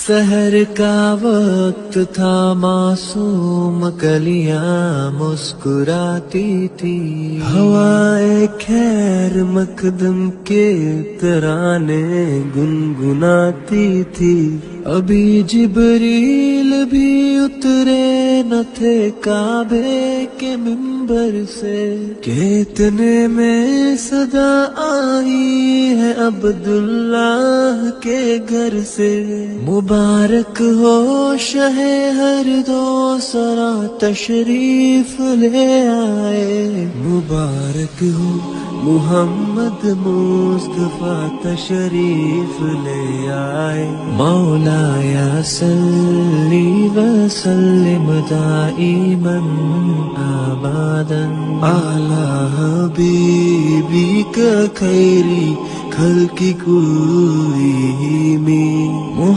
سحر کا وقت تھا، معصوم کلیاں مسکراتی تھی، ہوائے خیر مقدم کے ترانے گنگناتی تھی۔ ابھی جبریل بھی اترے نہ تھے کعبے کے منبر سے کہ اتنے میں صدا آئی ہے عبداللہ کے گھر سے۔ مبارک ہو شہ ہر دو سرا تشریف لے آئے، مبارک ہو محمد مصطفیٰ تشریف لے آئے۔ مولایا صلی وسلم دائما ابدا علی حبیبک خیر خلق کلہم۔